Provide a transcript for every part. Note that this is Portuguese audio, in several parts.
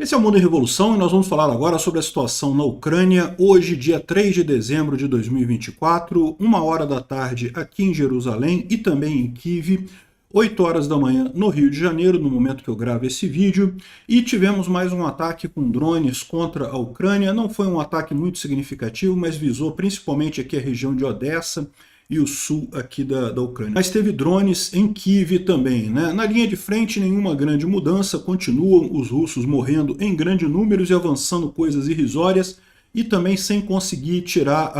Esse é o Mundo em Revolução e nós vamos falar agora sobre a situação na Ucrânia, hoje, dia 3 de dezembro de 2024, 1 hora da tarde aqui em Jerusalém e também em Kiev, 8 horas da manhã no Rio de Janeiro, no momento que eu gravo esse vídeo, e tivemos mais um ataque com drones contra a Ucrânia. Não foi um ataque muito significativo, mas visou principalmente aqui a região de Odessa e o sul aqui da Ucrânia. Mas teve drones em Kiev também, né? Na linha de frente, nenhuma grande mudança, continuam os russos morrendo em grandes números e avançando coisas irrisórias, e também sem conseguir tirar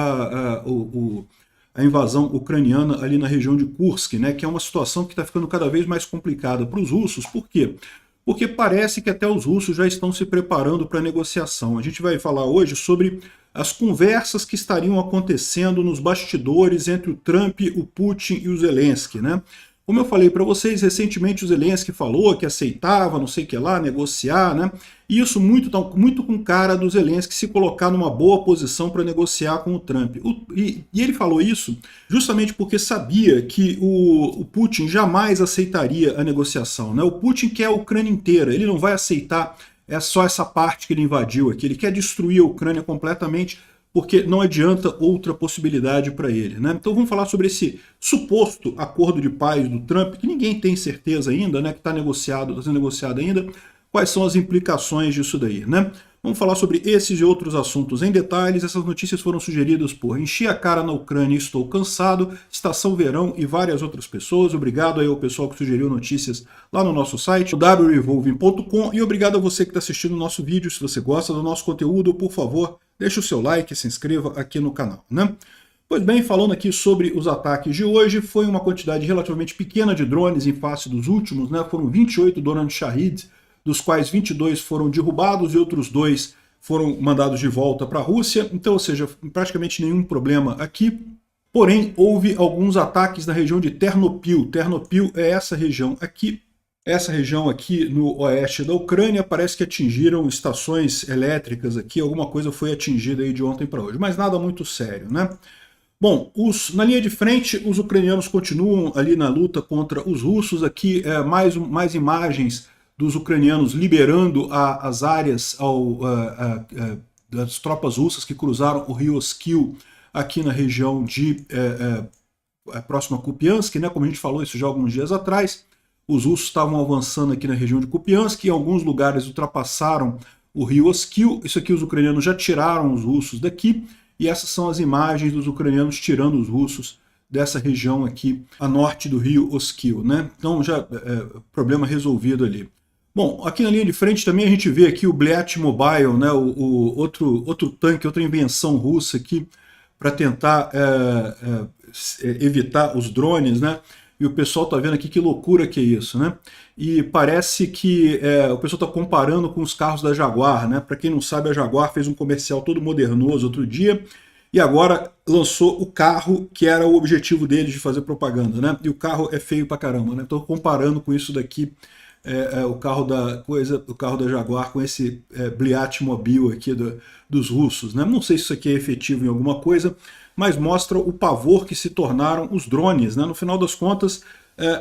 a invasão ucraniana ali na região de Kursk, né? Que é uma situação que está ficando cada vez mais complicada para os russos. Por quê? Porque parece que até os russos já estão se preparando para a negociação. A gente vai falar hoje sobre as conversas que estariam acontecendo nos bastidores entre o Trump, o Putin e o Zelensky, né? Como eu falei para vocês, recentemente o Zelensky falou que aceitava, não sei o que lá, negociar, né? E isso muito com cara do Zelensky se colocar numa boa posição para negociar com o Trump. E ele falou isso justamente porque sabia que o Putin jamais aceitaria a negociação, né? O Putin quer a Ucrânia inteira, ele não vai aceitar só essa parte que ele invadiu aqui, ele quer destruir a Ucrânia completamente, porque não adianta outra possibilidade para ele, né? Então vamos falar sobre esse suposto acordo de paz do Trump, que ninguém tem certeza ainda, né? Que está sendo negociado ainda. Quais são as implicações disso daí, né? Vamos falar sobre esses e outros assuntos em detalhes. Essas notícias foram sugeridas por Enchi a Cara na Ucrânia, Estou Cansado, Estação Verão e várias outras pessoas. Obrigado aí ao pessoal que sugeriu notícias lá no nosso site, wrevolving.com, e obrigado a você que está assistindo o nosso vídeo. Se você gosta do nosso conteúdo, por favor, deixe o seu like e se inscreva aqui no canal, né? Pois bem, falando aqui sobre os ataques de hoje, foi uma quantidade relativamente pequena de drones em face dos últimos, né? Foram 28 drones Shahid, dos quais 22 foram derrubados e outros 2 foram mandados de volta para a Rússia. Então, ou seja, praticamente nenhum problema aqui. Porém, houve alguns ataques na região de Ternopil. Ternopil é essa região aqui. Essa região aqui no oeste da Ucrânia, parece que atingiram estações elétricas aqui, alguma coisa foi atingida aí de ontem para hoje, mas nada muito sério, né? Bom, na linha de frente, os ucranianos continuam ali na luta contra os russos. Aqui mais imagens dos ucranianos liberando as áreas das tropas russas que cruzaram o rio Oskil aqui na região de próximo a Kupiansk, né? Como a gente falou isso já alguns dias atrás, os russos estavam avançando aqui na região de Kupiansk, em alguns lugares ultrapassaram o rio Oskil. Isso aqui os ucranianos já tiraram os russos daqui, e essas são as imagens dos ucranianos tirando os russos dessa região aqui a norte do rio Oskil, né? Então já problema resolvido ali. Bom, aqui na linha de frente também a gente vê aqui o Blyat Mobile, né, outro tanque, outra invenção russa aqui para tentar evitar os drones, né? E o pessoal está vendo aqui que loucura que é isso, né? E parece que o pessoal está comparando com os carros da Jaguar, né? Para quem não sabe, a Jaguar fez um comercial todo modernoso outro dia e agora lançou o carro que era o objetivo deles de fazer propaganda, né? E o carro é feio pra caramba, né? Estou comparando com isso daqui. O carro da Jaguar com esse Blyat Mobile aqui dos russos, né? Não sei se isso aqui é efetivo em alguma coisa, mas mostra o pavor que se tornaram os drones, né? No final das contas,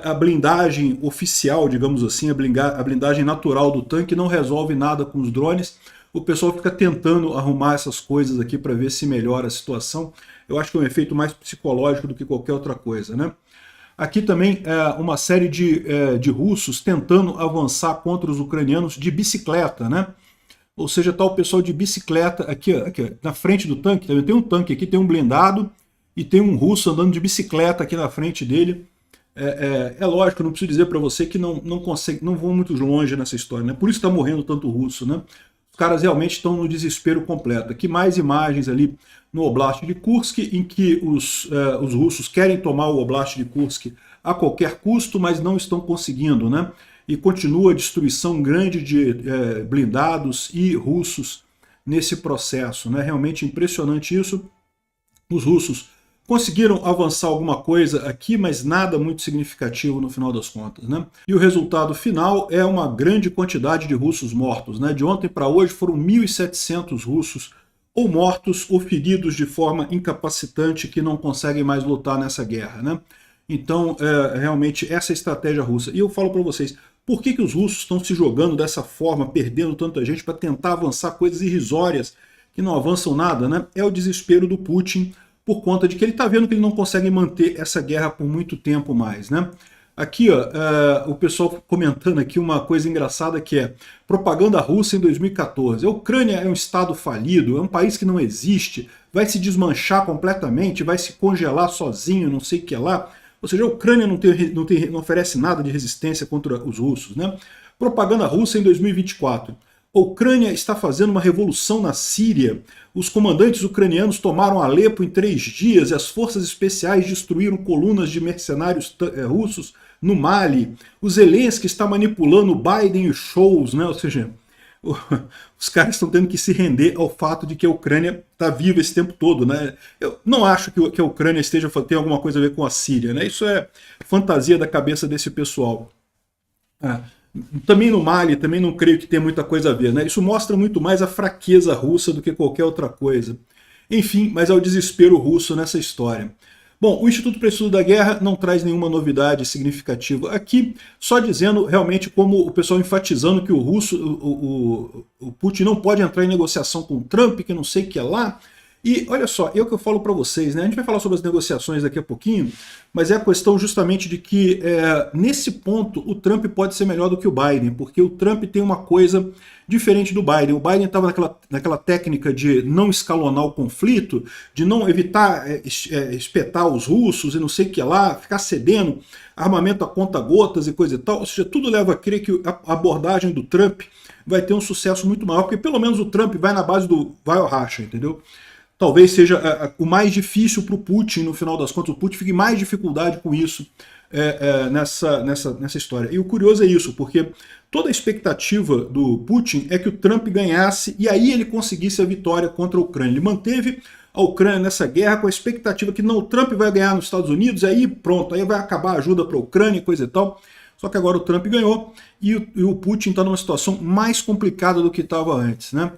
a blindagem oficial, digamos assim, a blindagem natural do tanque não resolve nada com os drones. O pessoal fica tentando arrumar essas coisas aqui para ver se melhora a situação. Eu acho que é um efeito mais psicológico do que qualquer outra coisa, né? Aqui também uma série de russos tentando avançar contra os ucranianos de bicicleta, né? Ou seja, está o pessoal de bicicleta aqui na frente do tanque. Tem um tanque aqui, tem um blindado e tem um russo andando de bicicleta aqui na frente dele. É lógico, não preciso dizer para você que não vão muito longe nessa história, né? Por isso está morrendo tanto russo, né? Os caras realmente estão no desespero completo. Aqui mais imagens ali no Oblast de Kursk, em que os russos querem tomar o Oblast de Kursk a qualquer custo, mas não estão conseguindo, né? E continua a destruição grande de blindados e russos nesse processo, né? Realmente impressionante isso. Os russos conseguiram avançar alguma coisa aqui, mas nada muito significativo no final das contas, né? E o resultado final é uma grande quantidade de russos mortos, né? De ontem para hoje foram 1.700 russos ou mortos ou feridos de forma incapacitante que não conseguem mais lutar nessa guerra, né? Então, realmente, essa é a estratégia russa. E eu falo para vocês, Por que os russos estão se jogando dessa forma, perdendo tanta gente para tentar avançar coisas irrisórias que não avançam nada, né? É o desespero do Putin por conta de que ele está vendo que ele não consegue manter essa guerra por muito tempo mais, né? Aqui, ó, o pessoal comentando aqui uma coisa engraçada que é propaganda russa em 2014. A Ucrânia é um estado falido, é um país que não existe, vai se desmanchar completamente, vai se congelar sozinho, não sei o que lá. Ou seja, a Ucrânia não oferece nada de resistência contra os russos, né? Propaganda russa em 2024. A Ucrânia está fazendo uma revolução na Síria. Os comandantes ucranianos tomaram Alepo em 3 dias e as forças especiais destruíram colunas de mercenários russos no Mali. O Zelensky está manipulando o Biden e os shows, né? Ou seja, os caras estão tendo que se render ao fato de que a Ucrânia está viva esse tempo todo, né? Eu não acho que a Ucrânia tenha alguma coisa a ver com a Síria, né? Isso é fantasia da cabeça desse pessoal. Também no Mali, também não creio que tenha muita coisa a ver, né? Isso mostra muito mais a fraqueza russa do que qualquer outra coisa. Enfim, mas é o desespero russo nessa história. Bom, o Instituto para o Estudo da Guerra não traz nenhuma novidade significativa aqui, só dizendo realmente como o pessoal enfatizando que o Putin não pode entrar em negociação com o Trump, que não sei o que é lá. E olha só, é o que eu falo para vocês, né? A gente vai falar sobre as negociações daqui a pouquinho, mas é a questão justamente de que nesse ponto o Trump pode ser melhor do que o Biden, porque o Trump tem uma coisa diferente do Biden. O Biden estava naquela técnica de não escalonar o conflito, de não evitar espetar os russos e não sei o que lá, ficar cedendo armamento a conta-gotas e coisa e tal. Ou seja, tudo leva a crer que a abordagem do Trump vai ter um sucesso muito maior, porque pelo menos o Trump vai na base do vai ou racha, entendeu? Talvez seja o mais difícil para o Putin, no final das contas. O Putin fique mais dificuldade com isso nessa história. E o curioso é isso, porque toda a expectativa do Putin é que o Trump ganhasse e aí ele conseguisse a vitória contra a Ucrânia. Ele manteve a Ucrânia nessa guerra com a expectativa que não, o Trump vai ganhar nos Estados Unidos, aí pronto, aí vai acabar a ajuda para a Ucrânia e coisa e tal. Só que agora o Trump ganhou e o Putin está numa situação mais complicada do que estava antes, né?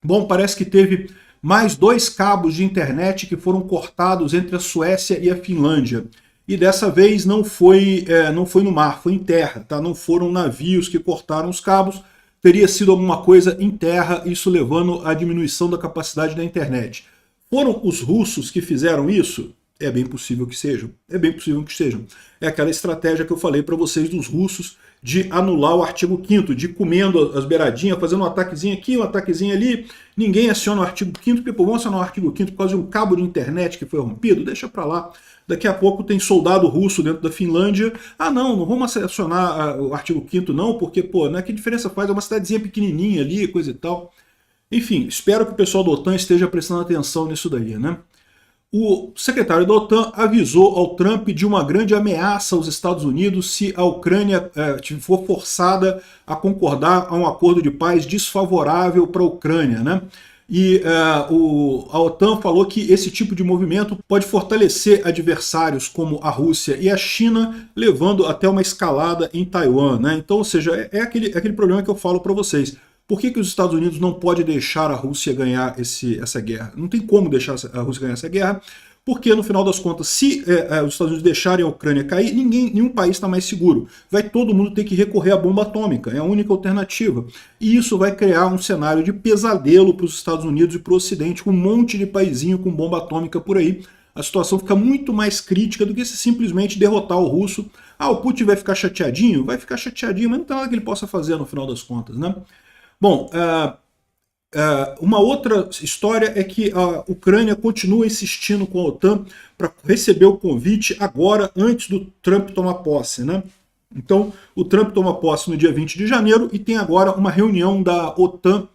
Bom, parece que teve mais 2 cabos de internet que foram cortados entre a Suécia e a Finlândia. E dessa vez não foi no mar, foi em terra, tá? Não foram navios que cortaram os cabos, teria sido alguma coisa em terra, isso levando à diminuição da capacidade da internet. Foram os russos que fizeram isso? É bem possível que sejam. É bem possível que sejam. É aquela estratégia que eu falei para vocês dos russos de anular o artigo 5º, de ir comendo as beiradinhas, fazendo um ataquezinho aqui, um ataquezinho ali. Ninguém aciona o artigo 5º, porque pô, vamos acionar o artigo 5º por causa de um cabo de internet que foi rompido? Deixa para lá. Daqui a pouco tem soldado russo dentro da Finlândia. Ah, não vamos acionar o artigo 5º não, porque, pô, né, que diferença faz? É uma cidadezinha pequenininha ali, coisa e tal. Enfim, espero que o pessoal da OTAN esteja prestando atenção nisso daí, né? O secretário da OTAN avisou ao Trump de uma grande ameaça aos Estados Unidos se a Ucrânia for forçada a concordar a um acordo de paz desfavorável para a Ucrânia, né? E a OTAN falou que esse tipo de movimento pode fortalecer adversários como a Rússia e a China, levando até uma escalada em Taiwan, né? Então, ou seja, é aquele problema que eu falo para vocês. Por que os Estados Unidos não pode deixar a Rússia ganhar essa guerra? Não tem como deixar a Rússia ganhar essa guerra, porque no final das contas, se os Estados Unidos deixarem a Ucrânia cair, nenhum país está mais seguro. Vai todo mundo ter que recorrer à bomba atômica, é a única alternativa. E isso vai criar um cenário de pesadelo para os Estados Unidos e para o Ocidente, com um monte de paizinho com bomba atômica por aí. A situação fica muito mais crítica do que se simplesmente derrotar o russo. Ah, o Putin vai ficar chateadinho? Vai ficar chateadinho, mas não tem nada que ele possa fazer no final das contas, né? Bom, uma outra história é que a Ucrânia continua insistindo com a OTAN para receber o convite agora, antes do Trump tomar posse, né? Então, o Trump toma posse no dia 20 de janeiro e tem agora uma reunião da OTAN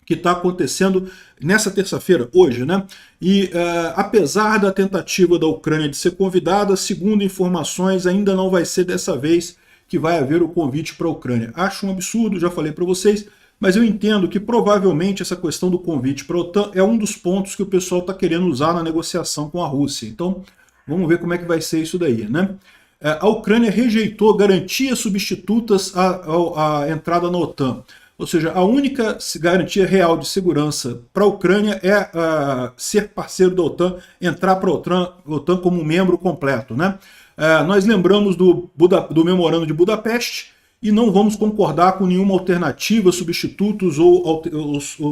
que está acontecendo nessa terça-feira, hoje, né? E apesar da tentativa da Ucrânia de ser convidada, segundo informações, ainda não vai ser dessa vez que vai haver o convite para a Ucrânia. Acho um absurdo, já falei para vocês, mas eu entendo que provavelmente essa questão do convite para a OTAN é um dos pontos que o pessoal está querendo usar na negociação com a Rússia. Então, vamos ver como é que vai ser isso daí, né? A Ucrânia rejeitou garantias substitutas à entrada na OTAN. Ou seja, a única garantia real de segurança para a Ucrânia é ser parceiro da OTAN, entrar para a OTAN como um membro completo, né? Nós lembramos do memorando de Budapeste, e não vamos concordar com nenhuma alternativa, substitutos ou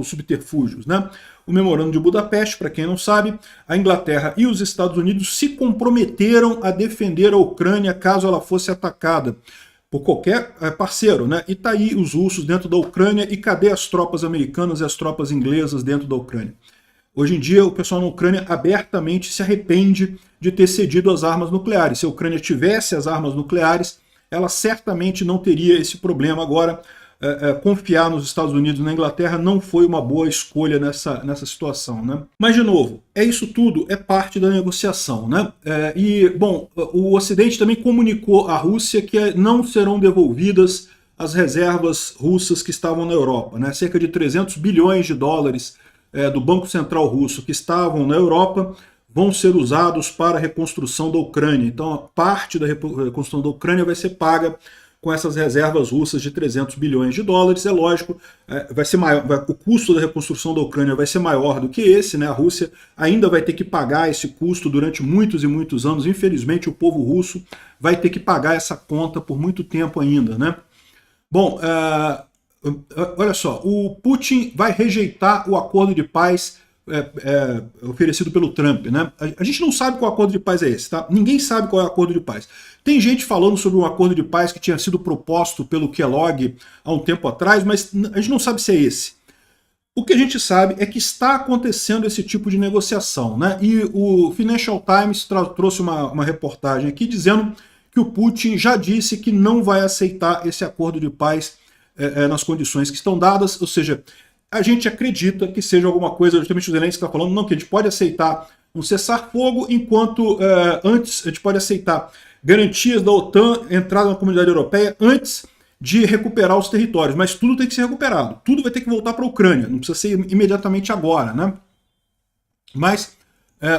subterfúgios, né? O Memorando de Budapeste, para quem não sabe, a Inglaterra e os Estados Unidos se comprometeram a defender a Ucrânia caso ela fosse atacada por qualquer parceiro, né? E tá aí os russos dentro da Ucrânia, e cadê as tropas americanas e as tropas inglesas dentro da Ucrânia? Hoje em dia, o pessoal na Ucrânia abertamente se arrepende de ter cedido as armas nucleares. Se a Ucrânia tivesse as armas nucleares, ela certamente não teria esse problema. Agora, confiar nos Estados Unidos e na Inglaterra não foi uma boa escolha nessa situação, né? Mas, de novo, isso tudo é parte da negociação, né? Bom, o Ocidente também comunicou à Rússia que não serão devolvidas as reservas russas que estavam na Europa, né? Cerca de 300 bilhões de dólares do Banco Central Russo que estavam na Europa vão ser usados para a reconstrução da Ucrânia. Então, a parte da reconstrução da Ucrânia vai ser paga com essas reservas russas de 300 bilhões de dólares. É lógico, vai ser maior, o custo da reconstrução da Ucrânia vai ser maior do que esse, né? A Rússia ainda vai ter que pagar esse custo durante muitos e muitos anos. Infelizmente, o povo russo vai ter que pagar essa conta por muito tempo ainda, né? Bom, olha só, o Putin vai rejeitar o acordo de paz oferecido pelo Trump, né? A gente não sabe qual acordo de paz é esse, tá? Ninguém sabe qual é o acordo de paz. Tem gente falando sobre um acordo de paz que tinha sido proposto pelo Kellogg há um tempo atrás, mas a gente não sabe se é esse. O que a gente sabe é que está acontecendo esse tipo de negociação, né? E o Financial Times trouxe uma reportagem aqui dizendo que o Putin já disse que não vai aceitar esse acordo de paz nas condições que estão dadas, ou seja, a gente acredita que seja alguma coisa, justamente o Zelensky está falando, não, que a gente pode aceitar um cessar-fogo, enquanto antes a gente pode aceitar garantias da OTAN, entrada na comunidade europeia, antes de recuperar os territórios, mas tudo tem que ser recuperado, tudo vai ter que voltar para a Ucrânia, não precisa ser imediatamente agora, né? Mas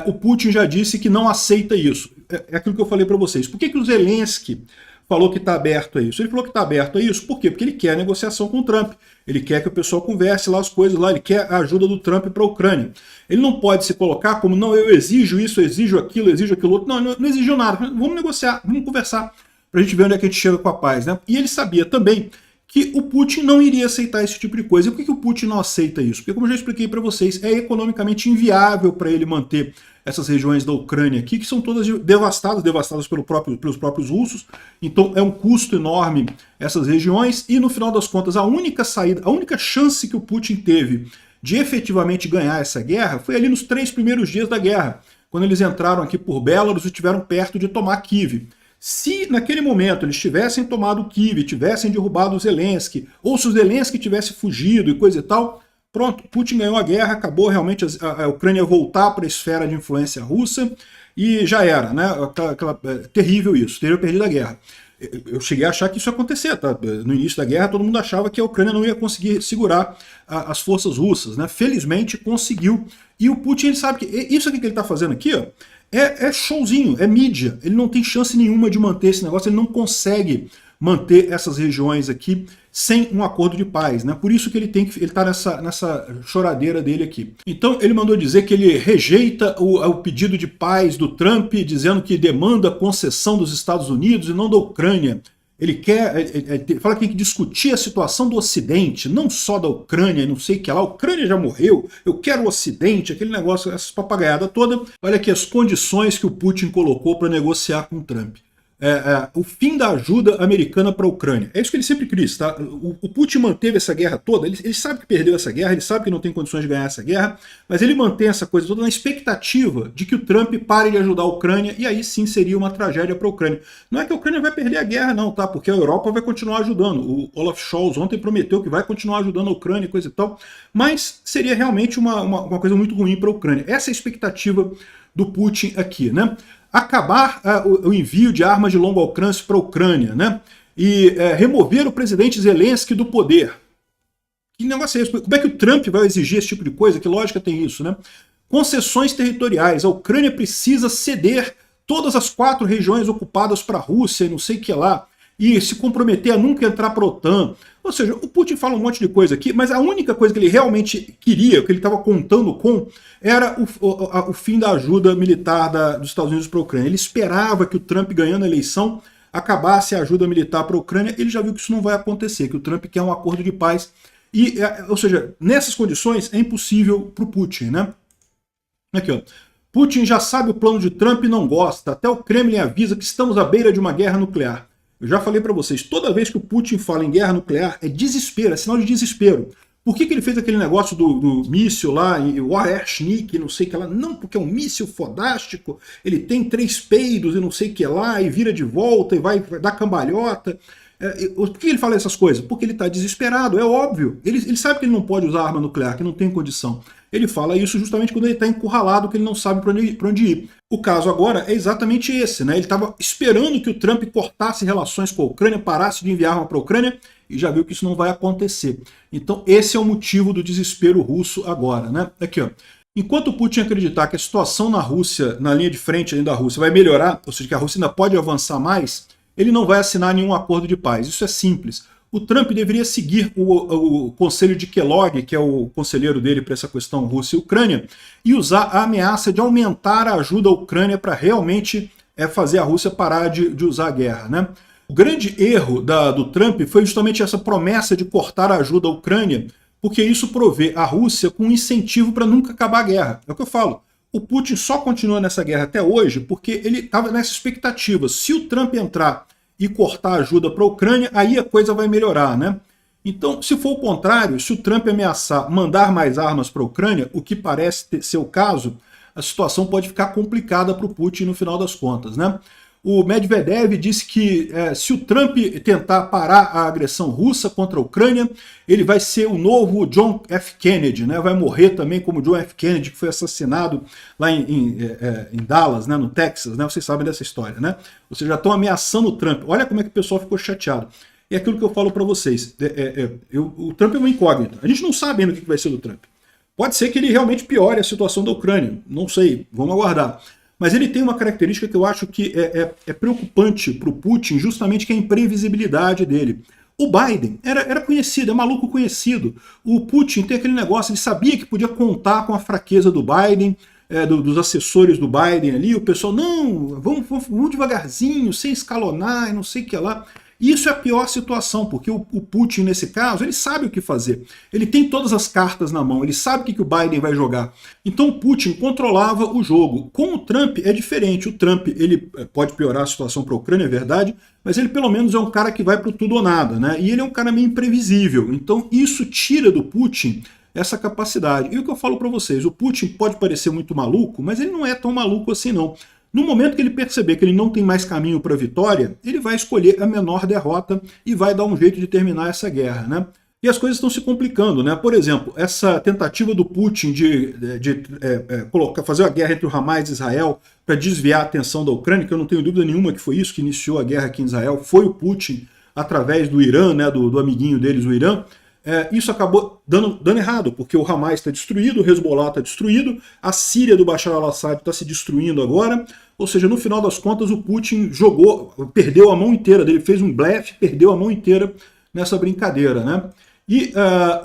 o Putin já disse que não aceita isso. É aquilo que eu falei para vocês. Por que o Zelensky falou que está aberto a isso? Ele falou que está aberto a isso, por quê? Porque ele quer a negociação com o Trump, ele quer que o pessoal converse lá as coisas lá, ele quer a ajuda do Trump para a Ucrânia. Ele não pode se colocar como, não, eu exijo isso, eu exijo aquilo outro. Não, não exigiu nada, vamos negociar, vamos conversar, para a gente ver onde é que a gente chega com a paz, né? E ele sabia também que o Putin não iria aceitar esse tipo de coisa. E por que o Putin não aceita isso? Porque, como eu já expliquei para vocês, é economicamente inviável para ele manter essas regiões da Ucrânia aqui, que são todas devastadas pelos próprios russos. Então é um custo enorme essas regiões, e no final das contas a única saída, a única chance que o Putin teve de efetivamente ganhar essa guerra foi ali nos 3 primeiros dias da guerra, quando eles entraram aqui por Belarus e estiveram perto de tomar Kiev. Se naquele momento eles tivessem tomado Kiev, tivessem derrubado o Zelensky, ou se o Zelensky tivesse fugido e coisa e tal, pronto, Putin ganhou a guerra, acabou realmente a Ucrânia voltar para a esfera de influência russa e já era, né? Terrível isso, teria perdido a guerra. Eu cheguei a achar que isso ia acontecer, tá? No início da guerra todo mundo achava que a Ucrânia não ia conseguir segurar as forças russas, né? Felizmente conseguiu, e o Putin ele sabe que isso aqui que ele está fazendo aqui, ó, é showzinho, é mídia. Ele não tem chance nenhuma de manter esse negócio, ele não consegue manter essas regiões aqui sem um acordo de paz, né? Por isso que ele está nessa choradeira dele aqui. Então ele mandou dizer que ele rejeita o pedido de paz do Trump, dizendo que demanda concessão dos Estados Unidos e não da Ucrânia. Ele fala que tem que discutir a situação do Ocidente, não só da Ucrânia, não sei o que lá, a Ucrânia já morreu, eu quero o Ocidente, aquele negócio, essa papagaiada toda. Olha aqui as condições que o Putin colocou para negociar com o Trump. O fim da ajuda americana para a Ucrânia. É isso que ele sempre quis, tá? O Putin manteve essa guerra toda, ele sabe que perdeu essa guerra, ele sabe que não tem condições de ganhar essa guerra, mas ele mantém essa coisa toda na expectativa de que o Trump pare de ajudar a Ucrânia, e aí sim seria uma tragédia para a Ucrânia. Não é que a Ucrânia vai perder a guerra não, tá? Porque a Europa vai continuar ajudando. O Olaf Scholz ontem prometeu que vai continuar ajudando a Ucrânia e coisa e tal, mas seria realmente uma coisa muito ruim para a Ucrânia. Essa é a expectativa do Putin aqui, né? Acabar o envio de armas de longo alcance para a Ucrânia, né? E remover o presidente Zelensky do poder. Que negócio é esse? Como é que o Trump vai exigir esse tipo de coisa? Que lógica tem isso, né? Concessões territoriais. A Ucrânia precisa ceder todas as 4 regiões ocupadas para a Rússia e não sei o que lá, e se comprometer a nunca entrar para a OTAN. Ou seja, o Putin fala um monte de coisa aqui, mas a única coisa que ele realmente queria, que ele estava contando com, era o fim da ajuda militar dos Estados Unidos para a Ucrânia. Ele esperava que o Trump, ganhando a eleição, acabasse a ajuda militar para a Ucrânia, ele já viu que isso não vai acontecer, que o Trump quer um acordo de paz. Ou seja, nessas condições é impossível para o Putin, né? Aqui, ó. Putin já sabe o plano de Trump e não gosta. Até o Kremlin avisa que estamos à beira de uma guerra nuclear. Eu já falei para vocês, toda vez que o Putin fala em guerra nuclear, é desespero, é sinal de desespero. Por que ele fez aquele negócio do míssil lá, o Aerschnik, não sei o que lá? Não, porque é um míssil fodástico, ele tem 3 peidos e não sei o que lá, e vira de volta e vai dar cambalhota. Por que ele fala essas coisas? Porque ele está desesperado, é óbvio. Ele sabe que ele não pode usar arma nuclear, que não tem condição. Ele fala isso justamente quando ele está encurralado, que ele não sabe para onde ir. O caso agora é exatamente esse, né? Ele estava esperando que o Trump cortasse relações com a Ucrânia, parasse de enviar arma para a Ucrânia, e já viu que isso não vai acontecer. Então esse é o motivo do desespero russo agora, né? Aqui, ó. Enquanto o Putin acreditar que a situação na Rússia, na linha de frente da Rússia, vai melhorar, ou seja, que a Rússia ainda pode avançar mais, ele não vai assinar nenhum acordo de paz. Isso é simples. O Trump deveria seguir o conselho de Kellogg, que é o conselheiro dele para essa questão Rússia e Ucrânia, e usar a ameaça de aumentar a ajuda à Ucrânia para realmente fazer a Rússia parar de usar a guerra, né? O grande erro do Trump foi justamente essa promessa de cortar a ajuda à Ucrânia, porque isso provê a Rússia com um incentivo para nunca acabar a guerra. É o que eu falo. O Putin só continua nessa guerra até hoje porque ele estava nessa expectativa. Se o Trump entrar e cortar a ajuda para a Ucrânia, aí a coisa vai melhorar, né? Então, se for o contrário, se o Trump ameaçar mandar mais armas para a Ucrânia, o que parece ser o caso, a situação pode ficar complicada para o Putin no final das contas, né? O Medvedev disse que se o Trump tentar parar a agressão russa contra a Ucrânia, ele vai ser o novo John F. Kennedy, né? Vai morrer também como John F. Kennedy, que foi assassinado lá em Dallas, né? No Texas, né? Vocês sabem dessa história, né? Ou seja, já estão ameaçando o Trump. Olha como é que o pessoal ficou chateado. E é aquilo que eu falo para vocês. O Trump é uma incógnita. A gente não sabe ainda o que vai ser do Trump. Pode ser que ele realmente piore a situação da Ucrânia. Não sei, vamos aguardar. Mas ele tem uma característica que eu acho que é preocupante para o Putin, justamente que é a imprevisibilidade dele. O Biden era conhecido, é maluco conhecido. O Putin tem aquele negócio, ele sabia que podia contar com a fraqueza do Biden, dos assessores do Biden ali, o pessoal, não, vamos devagarzinho, sem escalonar, não sei o que lá. Isso é a pior situação, porque o Putin, nesse caso, ele sabe o que fazer. Ele tem todas as cartas na mão, ele sabe o que o Biden vai jogar. Então o Putin controlava o jogo. Com o Trump é diferente. O Trump ele pode piorar a situação para a Ucrânia, é verdade, mas ele pelo menos é um cara que vai para tudo ou nada, né? E ele é um cara meio imprevisível. Então isso tira do Putin essa capacidade. E o que eu falo para vocês, o Putin pode parecer muito maluco, mas ele não é tão maluco assim não. No momento que ele perceber que ele não tem mais caminho para a vitória, ele vai escolher a menor derrota e vai dar um jeito de terminar essa guerra, né? E as coisas estão se complicando, né? Por exemplo, essa tentativa do Putin de fazer a guerra entre o Hamas e Israel para desviar a atenção da Ucrânia, que eu não tenho dúvida nenhuma que foi isso que iniciou a guerra aqui em Israel, foi o Putin através do Irã, né, do amiguinho deles, o Irã. Isso acabou dando dano errado, porque o Hamas está destruído, o Hezbollah está destruído, a Síria do Bashar al-Assad está se destruindo agora, ou seja, no final das contas o Putin perdeu a mão inteira dele, fez um blefe, perdeu a mão inteira nessa brincadeira, né? E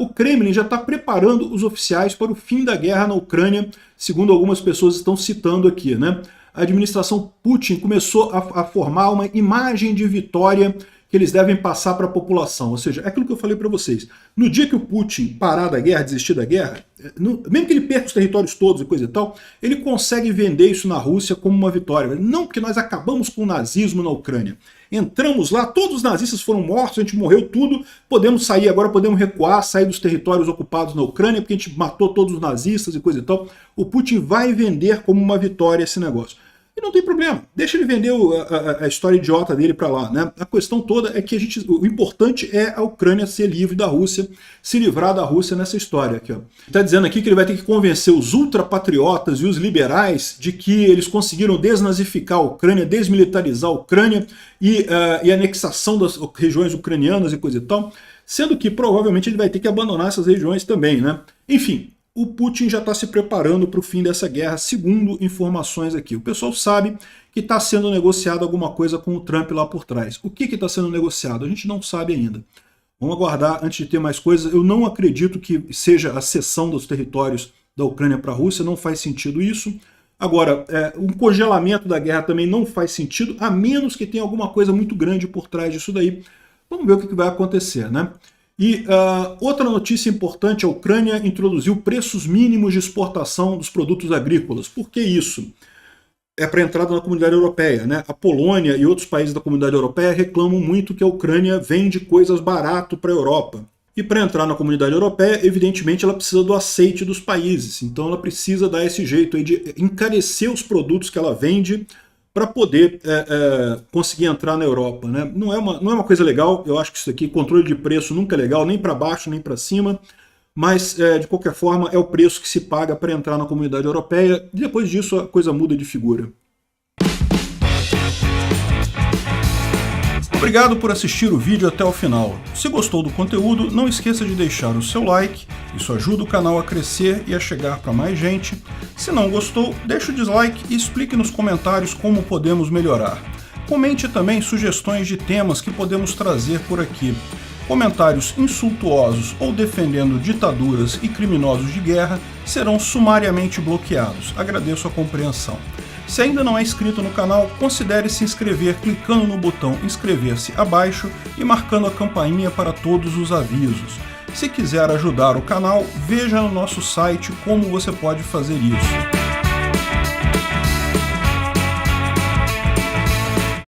o Kremlin já está preparando os oficiais para o fim da guerra na Ucrânia, segundo algumas pessoas estão citando aqui, né? A administração Putin começou a formar uma imagem de vitória que eles devem passar para a população. Ou seja, é aquilo que eu falei para vocês. No dia que o Putin parar da guerra, desistir da guerra, mesmo que ele perca os territórios todos e coisa e tal, ele consegue vender isso na Rússia como uma vitória. Não, porque nós acabamos com o nazismo na Ucrânia. Entramos lá, todos os nazistas foram mortos, a gente morreu tudo, podemos sair agora, podemos recuar, sair dos territórios ocupados na Ucrânia, porque a gente matou todos os nazistas e coisa e tal. O Putin vai vender como uma vitória esse negócio. E não tem problema, deixa ele vender a história idiota dele para lá, né? A questão toda é que o importante é a Ucrânia ser livre da Rússia, se livrar da Rússia nessa história aqui, ó. Está dizendo aqui que ele vai ter que convencer os ultrapatriotas e os liberais de que eles conseguiram desnazificar a Ucrânia, desmilitarizar a Ucrânia e anexação das regiões ucranianas e coisa e tal, sendo que provavelmente ele vai ter que abandonar essas regiões também, né? Enfim, o Putin já está se preparando para o fim dessa guerra, segundo informações aqui. O pessoal sabe que está sendo negociado alguma coisa com o Trump lá por trás. O que está sendo negociado? A gente não sabe ainda. Vamos aguardar antes de ter mais coisas. Eu não acredito que seja a cessão dos territórios da Ucrânia para a Rússia, não faz sentido isso. Agora, um congelamento da guerra também não faz sentido, a menos que tenha alguma coisa muito grande por trás disso daí. Vamos ver o que vai acontecer, né? E outra notícia importante, a Ucrânia introduziu preços mínimos de exportação dos produtos agrícolas. Por que isso? É para a entrada na comunidade europeia, né? A Polônia e outros países da comunidade europeia reclamam muito que a Ucrânia vende coisas barato para a Europa. E para entrar na comunidade europeia, evidentemente, ela precisa do aceite dos países. Então ela precisa dar esse jeito aí de encarecer os produtos que ela vende para poder conseguir entrar na Europa, né? Não é uma coisa legal, eu acho que isso aqui, controle de preço nunca é legal, nem para baixo, nem para cima, mas de qualquer forma é o preço que se paga para entrar na comunidade europeia, e depois disso a coisa muda de figura. Obrigado por assistir o vídeo até o final. Se gostou do conteúdo, não esqueça de deixar o seu like, isso ajuda o canal a crescer e a chegar para mais gente. Se não gostou, deixe o dislike e explique nos comentários como podemos melhorar. Comente também sugestões de temas que podemos trazer por aqui. Comentários insultuosos ou defendendo ditaduras e criminosos de guerra serão sumariamente bloqueados. Agradeço a compreensão. Se ainda não é inscrito no canal, considere se inscrever clicando no botão inscrever-se abaixo e marcando a campainha para todos os avisos. Se quiser ajudar o canal, veja no nosso site como você pode fazer isso.